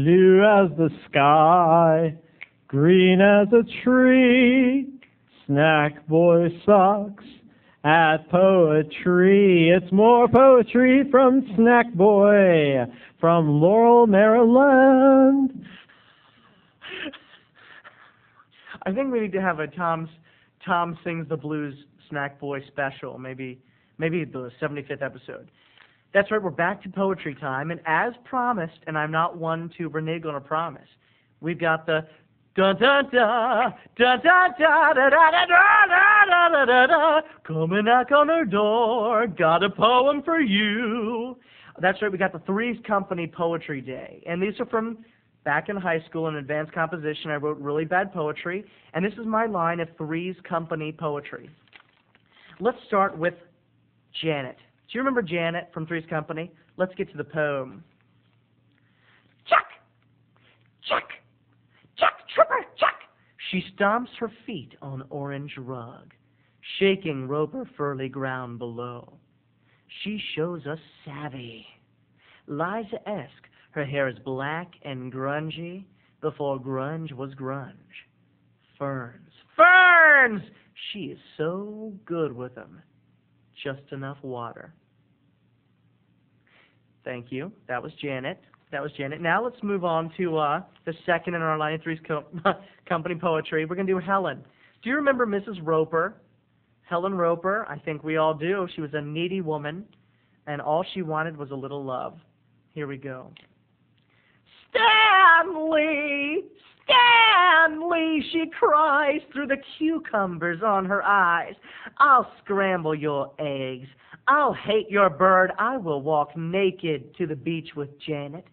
blue as the sky, green as a tree. Snackboy sucks at poetry. It's more poetry from Snackboy from Laurel, Maryland. I think we need to have a Tom Sings the Blues Snackboy special, maybe the 75th episode. That's right, we're back to poetry time, and as promised, and I'm not one to renege on a promise, we've got the da da da da da da da da da da da da da, come and knock on our door, got a poem for you. That's right, we got the Three's Company Poetry Day, and these are from back in high school in advanced composition. I wrote really bad poetry, and this is my line of Three's Company poetry. Let's start with Janet. Do you remember Janet from Three's Company? Let's get to the poem. Chuck! Chuck! Chuck, tripper, chuck! She stomps her feet on orange rug, shaking Roper Furley ground below. She shows us savvy. Liza-esque, her hair is black and grungy before grunge was grunge. Ferns, ferns! She is so good with them. Just enough water. Thank you. That was Janet. Now let's move on to the second in our line of Three's Company poetry. We're going to do Helen. Do you remember Mrs. Roper? Helen Roper, I think we all do. She was a needy woman, and all she wanted was a little love. Here we go. Stanley! Stanley! She cries through the cucumbers on her eyes. I'll scramble your eggs. I'll hate your bird. I will walk naked to the beach with Janet.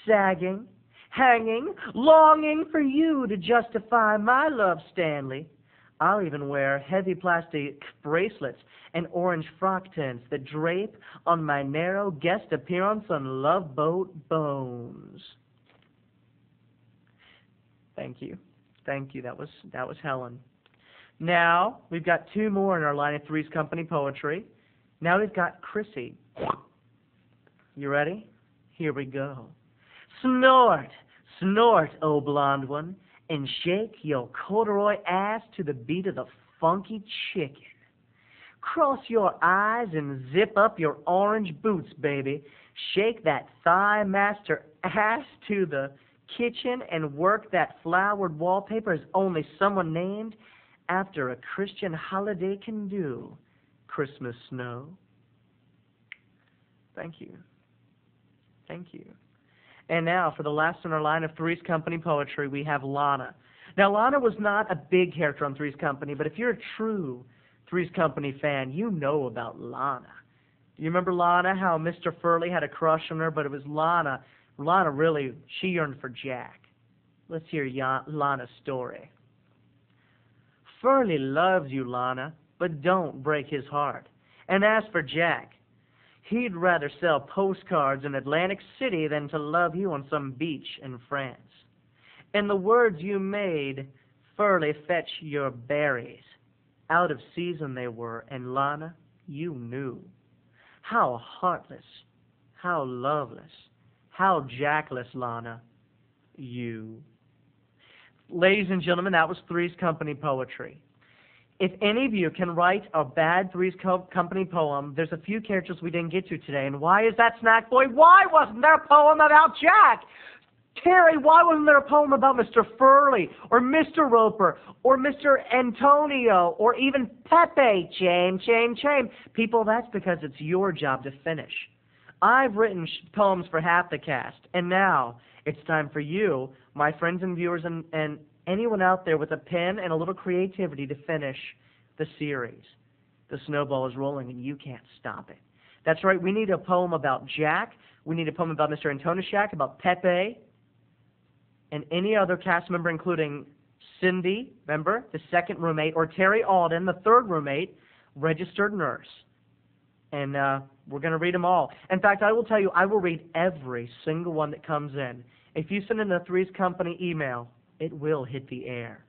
Sagging, hanging, longing for you to justify my love, Stanley. I'll even wear heavy plastic bracelets and orange frock tints that drape on my narrow guest appearance on Love Boat Bones. Thank you. Thank you. That was Helen. Now, we've got two more in our line of Three's Company poetry. Now we've got Chrissy. You ready? Here we go. Snort, snort, oh blonde one, and shake your corduroy ass to the beat of the funky chicken. Cross your eyes and zip up your orange boots, baby. Shake that thigh master ass to the kitchen and work that flowered wallpaper as only someone named after a Christian holiday can do. Christmas snow. Thank you. Thank you. And now, for the last in our line of Three's Company poetry, we have Lana. Now, Lana was not a big character on Three's Company, but if you're a true Three's Company fan, you know about Lana. Do you remember Lana, how Mr. Furley had a crush on her, but it was Lana. Lana really, she yearned for Jack. Let's hear Lana's story. Furley loves you, Lana, but don't break his heart. And as for Jack, he'd rather sell postcards in Atlantic City than to love you on some beach in France. In the words you made, Furley, fetch your berries. Out of season they were, and Lana, you knew. How heartless, how loveless, how jackless, Lana, you. Ladies and gentlemen, that was Three's Company poetry. If any of you can write a bad Three's Company poem, there's a few characters we didn't get to today. And why is that, Snackboy? Why wasn't there a poem about Jack? Terry, why wasn't there a poem about Mr. Furley or Mr. Roper or Mr. Antonio or even Pepe? Chame. People, that's because it's your job to finish. I've written poems for half the cast, and now it's time for you, my friends and viewers, and anyone out there with a pen and a little creativity to finish the series. The snowball is rolling, and you can't stop it. That's right, we need a poem about Jack. We need a poem about Mr. Antonishak, about Pepe, and any other cast member, including Cindy, remember, the second roommate, or Terry Alden, the third roommate, registered nurse. And we're going to read them all. In fact, I will tell you, I will read every single one that comes in. If you send in a Three's Company email, it will hit the air.